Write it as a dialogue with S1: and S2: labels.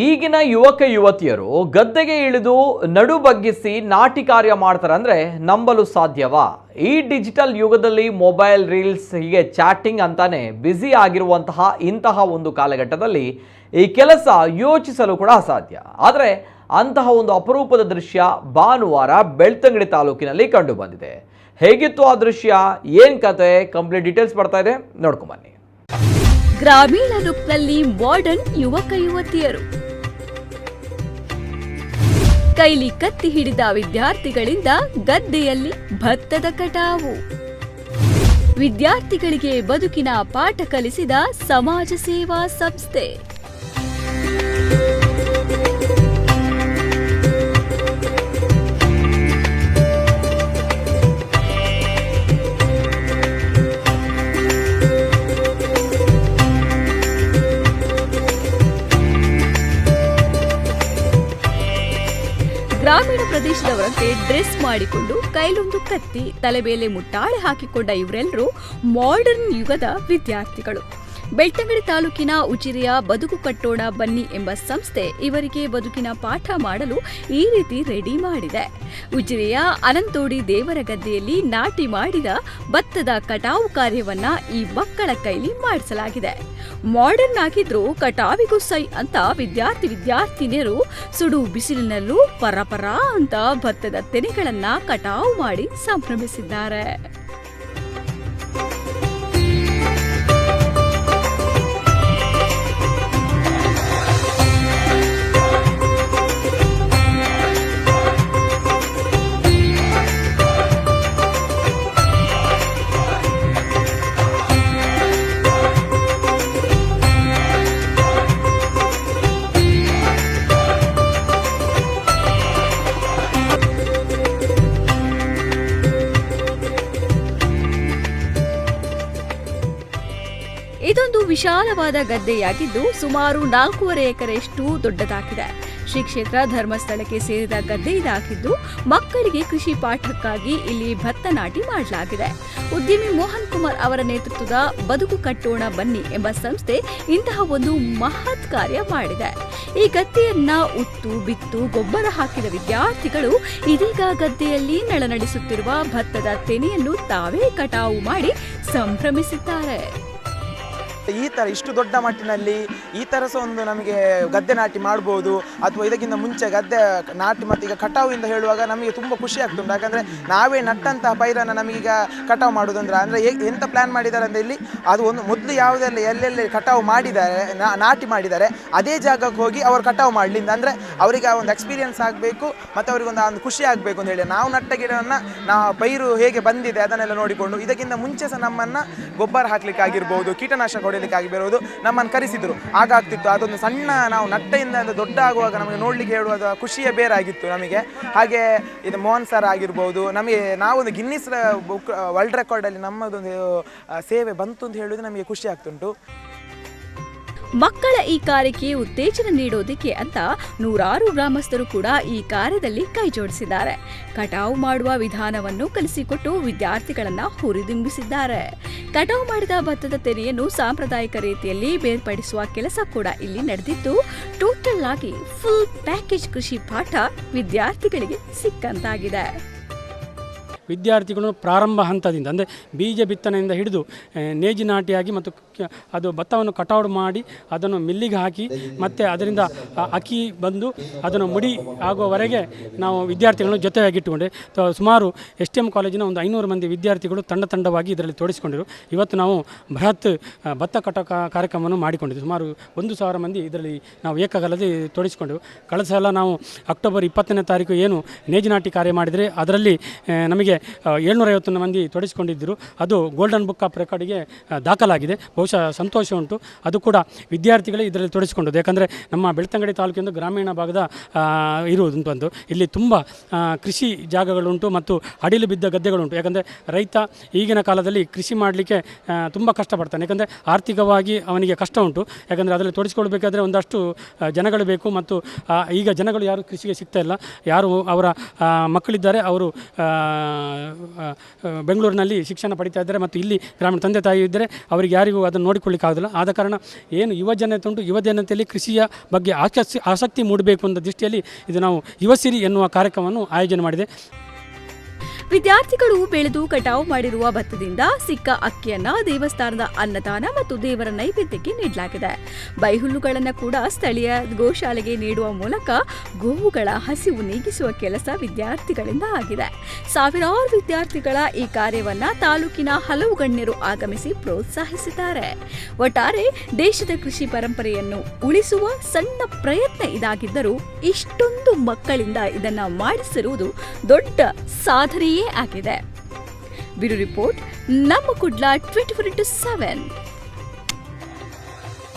S1: ಈಗಿನ ಯುವಕ ಯುವತಿಯರು ಗದ್ದೆಗೆ ಇಳಿದು ನಡು ಬಗ್ಗಿಸಿ ನಾಟಿ ಕಾರ್ಯ ಮಾಡ್ತಾರೆ ಅಂದರೆ ನಂಬಲು ಸಾಧ್ಯವಾ? ಈ ಡಿಜಿಟಲ್ ಯುಗದಲ್ಲಿ ಮೊಬೈಲ್ ರೀಲ್ಸ್ ಹೀಗೆ ಚಾಟಿಂಗ್ ಅಂತಾನೆ ಬ್ಯುಸಿ ಆಗಿರುವಂತಹ ಇಂತಹ ಒಂದು ಕಾಲಘಟ್ಟದಲ್ಲಿ ಈ ಕೆಲಸ ಯೋಚಿಸಲು ಕೂಡ ಅಸಾಧ್ಯ. ಆದರೆ ಅಂತಹ ಒಂದು ಅಪರೂಪದ ದೃಶ್ಯ ಭಾನುವಾರ ಬೆಳ್ತಂಗಡಿ ತಾಲೂಕಿನಲ್ಲಿ ಕಂಡು ಬಂದಿದೆ. ಹೇಗಿತ್ತು ಆ ದೃಶ್ಯ, ಏನು ಕತೆ, ಕಂಪ್ಲೀಟ್ ಡೀಟೇಲ್ಸ್ ಬರ್ತಾ ಇದೆ, ನೋಡ್ಕೊಂಬನ್ನಿ.
S2: ಗ್ರಾಮೀಣ ಲುಕ್ನಲ್ಲಿ ಮಾಡರ್ನ್ ಯುವಕ ಯುವತಿಯರು, ಕೈಲಿ ಕತ್ತಿ ಹಿಡಿದ ವಿದ್ಯಾರ್ಥಿಗಳಿಂದ ಗದ್ದೆಯಲ್ಲಿ ಭತ್ತದ ಕಟಾವು. ವಿದ್ಯಾರ್ಥಿಗಳಿಗೆ ಬದುಕಿನ ಪಾಠ ಕಲಿಸಿದ ಸಮಾಜ ಸೇವಾ ಸಂಸ್ಥೆ. ಗ್ರಾಮೀಣ ಪ್ರದೇಶದವರಂತೆ ಡ್ರೆಸ್ ಮಾಡಿಕೊಂಡು ಕೈಲೊಂದು ಕತ್ತಿ, ತಲೆ ಮೇಲೆ ಮುಟ್ಟಾಳೆ ಹಾಕಿಕೊಂಡ ಇವರೆಲ್ಲರೂ ಮಾಡರ್ನ್ ಯುಗದ ವಿದ್ಯಾರ್ಥಿಗಳು. ಬೆಳ್ತಂಗಡಿ ತಾಲೂಕಿನ ಉಜಿರೆಯ ಬದುಕು ಕಟ್ಟೋಣ ಬನ್ನಿ ಎಂಬ ಸಂಸ್ಥೆ ಇವರಿಗೆ ಬದುಕಿನ ಪಾಠ ಮಾಡಲು ಈ ರೀತಿ ರೆಡಿ ಮಾಡಿದೆ. ಉಜಿರೆಯ ಅನಂತೋಡಿ ದೇವರ ಗದ್ದೆಯಲ್ಲಿ ನಾಟಿ ಮಾಡಿದ ಭತ್ತದ ಕಟಾವು ಕಾರ್ಯವನ್ನ ಈ ಮಕ್ಕಳ ಕೈಲಿ ಮಾಡಿಸಲಾಗಿದೆ. ಮಾಡರ್ನ್ ಆಗಿದ್ರು ಕಟಾವಿಗೂ ಸೈ ಅಂತ ವಿದ್ಯಾರ್ಥಿನಿಯರು ಸುಡು ಬಿಸಿಲಿನಲ್ಲೂ ಪರಪರ ಅಂತ ಭತ್ತದ ತೆನೆಗಳನ್ನ ಕಟಾವು ಮಾಡಿ ಸಂಭ್ರಮಿಸಿದ್ದಾರೆ. ಇದೊಂದು ವಿಶಾಲವಾದ ಗದ್ದೆಯಾಗಿದ್ದು ಸುಮಾರು 4.5 ಎಕರೆಯಷ್ಟು ದೊಡ್ಡದಾಗಿದೆ. ಶ್ರೀ ಕ್ಷೇತ್ರ ಧರ್ಮಸ್ಥಳಕ್ಕೆ ಸೇರಿದ ಗದ್ದೆ ಇದಾಗಿದ್ದು ಮಕ್ಕಳಿಗೆ ಕೃಷಿ ಪಾಠಕ್ಕಾಗಿ ಇಲ್ಲಿ ಭತ್ತ ನಾಟಿ ಮಾಡಲಾಗಿದೆ. ಉದ್ಯಮಿ ಮೋಹನ್ ಕುಮಾರ್ ಅವರ ನೇತೃತ್ವದ ಬದುಕು ಕಟ್ಟೋಣ ಬನ್ನಿ ಎಂಬ ಸಂಸ್ಥೆ ಇಂತಹ ಒಂದು ಮಹತ್ ಕಾರ್ಯ ಮಾಡಿದೆ. ಈ ಗದ್ದೆಯನ್ನ ಉತ್ತು ಬಿತ್ತು ಗೊಬ್ಬರ ಹಾಕಿದ ವಿದ್ಯಾರ್ಥಿಗಳು ಇದೀಗ ಗದ್ದೆಯಲ್ಲಿ ನಳನಡಿಸುತ್ತಿರುವ ಭತ್ತದ ತೆನೆಯನ್ನು ತಾವೇ ಕಟಾವು ಮಾಡಿ ಸಂಭ್ರಮಿಸಿದ್ದಾರೆ.
S3: ಈ ಥರ ಇಷ್ಟು ದೊಡ್ಡ ಮಟ್ಟಿನಲ್ಲಿ ಈ ಥರ ಸಹ ಒಂದು ನಮಗೆ ಗದ್ದೆ ನಾಟಿ ಮಾಡ್ಬೋದು, ಅಥವಾ ಇದಕ್ಕಿಂತ ಮುಂಚೆ ಗದ್ದೆ ನಾಟಿ ಮತ್ತು ಈಗ ಕಟಾವು ಅಂತ ಹೇಳುವಾಗ ನಮಗೆ ತುಂಬ ಖುಷಿ ಆಗ್ತುಂಟು. ಯಾಕಂದರೆ ನಾವೇ ನಟ್ಟಂತಹ ಪೈರನ್ನು ನಮಗೀಗ ಕಟಾವು ಮಾಡೋದಂದ್ರೆ ಅಂದರೆ ಎಂತ ಪ್ಲ್ಯಾನ್ ಮಾಡಿದ್ದಾರೆ ಅಂದರೆ ಇಲ್ಲಿ ಅದು ಒಂದು ಮೊದಲು ಯಾವುದೆಲ್ಲ ಎಲ್ಲೆಲ್ಲಿ ಕಟಾವು ಮಾಡಿದ್ದಾರೆ ನಾಟಿ ಮಾಡಿದ್ದಾರೆ ಅದೇ ಜಾಗಕ್ಕೆ ಹೋಗಿ ಅವರು ಕಟಾವು ಮಾಡಲಿಂದ ಅಂದರೆ ಅವರಿಗೆ ಆ ಒಂದು ಎಕ್ಸ್ಪೀರಿಯನ್ಸ್ ಆಗಬೇಕು ಮತ್ತು ಅವರಿಗೊಂದು ಖುಷಿ ಆಗಬೇಕು ಅಂತ ಹೇಳಿ ನಾವು ನಟ್ಟ ಗಿಡವನ್ನು ಪೈರು ಹೇಗೆ ಬಂದಿದೆ ಅದನ್ನೆಲ್ಲ ನೋಡಿಕೊಂಡು ಇದಕ್ಕಿಂತ ಮುಂಚೆ ಸಹ ನಮ್ಮನ್ನು ಗೊಬ್ಬರ ಹಾಕಲಿಕ್ಕಾಗಿರ್ಬೋದು, ಕೀಟನಾಶಕ ಹೊಡೆಯಲಿಕ್ಕಾಗಿರ್ಬೋದು ನಮ್ಮನ್ನು ಕರೆಸಿದ್ರು. ಆಗಾಗ್ತಿತ್ತು ಅದೊಂದು ಸಣ್ಣ ನಾವು ನಟ್ಟೆಯಿಂದ ದೊಡ್ಡ ಆಗುವಾಗ ನಮಗೆ ನೋಡಲಿಕ್ಕೆ ಹೇಳುವಾಗ ಖುಷಿಯೇ ಬೇರಾಗಿತ್ತು ನಮಗೆ. ಹಾಗೆ ಇದು ಮೋಹನ್ ಸರ್ ಆಗಿರ್ಬೋದು, ನಮಗೆ ನಾವೊಂದು ಗಿನ್ನಿಸ್ ಬುಕ್ ವರ್ಲ್ಡ್ ರೆಕಾರ್ಡಲ್ಲಿ ನಮ್ಮದೊಂದು ಸೇವೆ ಬಂತು ಅಂತ ಹೇಳೋದು ನಮಗೆ ಖುಷಿ ಆಗ್ತುಂಟು.
S2: ಮಕ್ಕಳ ಈ ಕಾರ್ಯಕ್ಕೆ ಉತ್ತೇಜನ ನೀಡೋದಕ್ಕೆ ಅಂತ ನೂರಾರು ಗ್ರಾಮಸ್ಥರು ಕೂಡ ಈ ಕಾರ್ಯದಲ್ಲಿ ಕೈ ಜೋಡಿಸಿದ್ದಾರೆ. ಕಟಾವು ಮಾಡುವ ವಿಧಾನವನ್ನು ಕಲಿಸಿಕೊಟ್ಟು ವಿದ್ಯಾರ್ಥಿಗಳನ್ನ ಹುರಿದುಂಬಿಸಿದ್ದಾರೆ. ಕಟಾವು ಮಾಡಿದ ಭತ್ತದ ತೆನೆಯನ್ನು ಸಾಂಪ್ರದಾಯಿಕ ರೀತಿಯಲ್ಲಿ ಬೇರ್ಪಡಿಸುವ ಕೆಲಸ ಕೂಡ ಇಲ್ಲಿ ನಡೆದಿದ್ದು ಟೋಟಲ್ ಆಗಿ ಫುಲ್ ಪ್ಯಾಕೇಜ್ ಕೃಷಿ ಪಾಠ ವಿದ್ಯಾರ್ಥಿಗಳಿಗೆ ಸಿಕ್ಕಂತಾಗಿದೆ.
S4: ವಿದ್ಯಾರ್ಥಿಗಳು ಪ್ರಾರಂಭ ಹಂತದಿಂದ ಅಂದರೆ ಬೀಜ ಬಿತ್ತನೆಯಿಂದ ಹಿಡಿದು ನೇಜಿ ನಾಟಿಯಾಗಿ ಮತ್ತು ಅದು ಭತ್ತವನ್ನು ಕಟಾವು ಮಾಡಿ ಅದನ್ನು ಮಿಲ್ಲಿಗೆ ಹಾಕಿ ಮತ್ತು ಅದರಿಂದ ಅಕ್ಕಿ ಬಂದು ಅದನ್ನು ಮುಡಿ ಆಗುವವರೆಗೆ ನಾವು ವಿದ್ಯಾರ್ಥಿಗಳನ್ನು ಜೊತೆಯಾಗಿಟ್ಟುಕೊಂಡೆ ಸುಮಾರು STM ಕಾಲೇಜಿನ ಒಂದು 500 ಮಂದಿ ವಿದ್ಯಾರ್ಥಿಗಳು ತಂಡವಾಗಿ ಇದರಲ್ಲಿ ತೊಡಗಿಸಿಕೊಂಡಿರು. ಇವತ್ತು ನಾವು ಬೃಹತ್ ಭತ್ತ ಕಟಾವು ಕಾರ್ಯಕ್ರಮವನ್ನು ಮಾಡಿಕೊಂಡಿದ್ದು ಸುಮಾರು 1,000 ಮಂದಿ ಇದರಲ್ಲಿ ನಾವು ಏಕಕಾಲದಲ್ಲಿ ತೊಡಗಿಸಿಕೊಂಡೆವು. ಕಳೆದ ಸಲ ನಾವು ಅಕ್ಟೋಬರ್ 20ನೇ ತಾರೀಕು ಏನು ನೇಜಿ ನಾಟಿ ಕಾರ್ಯ ಮಾಡಿದರೆ ಅದರಲ್ಲಿ ನಮಗೆ 751 ಮಂದಿ ತೊಡಗಿಸಿಕೊಂಡಿದ್ದರು. ಅದು ಗೋಲ್ಡನ್ ಬುಕ್ ಆಫ್ ರೆಕಾರ್ಡಿಗೆ ದಾಖಲಾಗಿದೆ. ಬಹುಶಃ ಸಂತೋಷ ಉಂಟು. ಅದು ಕೂಡ ವಿದ್ಯಾರ್ಥಿಗಳೇ ಇದರಲ್ಲಿ ತೊಡಗಿಸಿಕೊಂಡದ್ದು. ಯಾಕಂದರೆ ನಮ್ಮ ಬೆಳ್ತಂಗಡಿ ತಾಲೂಕಿನ ಗ್ರಾಮೀಣ ಭಾಗದ ಇರುವುದು ಇಲ್ಲಿ ತುಂಬ ಕೃಷಿ ಜಾಗಗಳುಂಟು ಮತ್ತು ಅಡಿಲು ಬಿದ್ದ ಗದ್ದೆಗಳುಂಟು. ಯಾಕಂದರೆ ರೈತ ಈಗಿನ ಕಾಲದಲ್ಲಿ ಕೃಷಿ ಮಾಡಲಿಕ್ಕೆ ತುಂಬ ಕಷ್ಟಪಡ್ತಾನೆ. ಯಾಕಂದರೆ ಆರ್ಥಿಕವಾಗಿ ಅವನಿಗೆ ಕಷ್ಟ ಉಂಟು. ಯಾಕಂದರೆ ಅದರಲ್ಲಿ ತೊಡಗಿಸ್ಕೊಳ್ಬೇಕಾದ್ರೆ ಒಂದಷ್ಟು ಜನಗಳು ಬೇಕು ಮತ್ತು ಈಗ ಜನಗಳು ಯಾರು ಕೃಷಿಗೆ ಸಿಗ್ತಾ ಇಲ್ಲ. ಯಾರು ಅವರ ಮಕ್ಕಳಿದ್ದಾರೆ ಅವರು ಬೆಂಗಳೂರಿನಲ್ಲಿ ಶಿಕ್ಷಣ ಪಡಿತಾ ಇದ್ದಾರೆ ಮತ್ತು ಇಲ್ಲಿ ಗ್ರಾಮೀಣ ತಂದೆ ತಾಯಿ ಇದ್ದರೆ ಅವರಿಗೆ ಯಾರಿಗೂ ಅದನ್ನು ನೋಡಿಕೊಳ್ಳಿಕ್ಕಾಗೋದಿಲ್ಲ. ಆದ ಕಾರಣ ಏನು ಯುವಜನತೆ ಉಂಟು, ಯುವಜನತೆಯಲ್ಲಿ ಕೃಷಿಯ ಬಗ್ಗೆ ಆಸಕ್ತಿ ಮೂಡಬೇಕು ಅನ್ನೋ ದೃಷ್ಟಿಯಲ್ಲಿ ಇದು ನಾವು ಯುವಸಿರಿ ಎನ್ನುವ ಕಾರ್ಯಕ್ರಮವನ್ನು ಆಯೋಜನೆ ಮಾಡಿದೆ.
S2: ವಿದ್ಯಾರ್ಥಿಗಳು ಬೆಳೆದು ಕಟಾವು ಮಾಡಿರುವ ಭತ್ತದಿಂದ ಸಿಕ್ಕ ಅಕ್ಕಿಯನ್ನ ದೇವಸ್ಥಾನದ ಅನ್ನದಾನ ಮತ್ತು ದೇವರ ನೈವೇದ್ಯಕ್ಕೆ ನೀಡಲಾಗಿದೆ. ಬೈಹುಲ್ಲುಗಳನ್ನು ಕೂಡ ಸ್ಥಳೀಯ ಗೋಶಾಲೆಗೆ ನೀಡುವ ಮೂಲಕ ಗೋವುಗಳ ಹಸಿವು ನೀಗಿಸುವ ಕೆಲಸ ವಿದ್ಯಾರ್ಥಿಗಳಿಂದ ಆಗಿದೆ. ಸಾವಿರಾರು ವಿದ್ಯಾರ್ಥಿಗಳ ಈ ಕಾರ್ಯವನ್ನ ತಾಲೂಕಿನ ಹಲವು ಗಣ್ಯರು ಆಗಮಿಸಿ ಪ್ರೋತ್ಸಾಹಿಸಿದ್ದಾರೆ. ಒಟ್ಟಾರೆ ದೇಶದ ಕೃಷಿ ಪರಂಪರೆಯನ್ನು ಉಳಿಸುವ ಸಣ್ಣ ಪ್ರಯತ್ನ ಇದಾಗಿದ್ದರೂ ಇಷ್ಟೊಂದು ಮಕ್ಕಳಿಂದ ಇದನ್ನ ಮಾಡಿಸಿರುವುದು ದೊಡ್ಡ ಸಾಧನೆಯೇ ಆಗಿದೆ. ಬ್ಯೂರೋ ರಿಪೋರ್ಟ್, ನಮ್ಮ ಕುಡ್ಲ 24/7.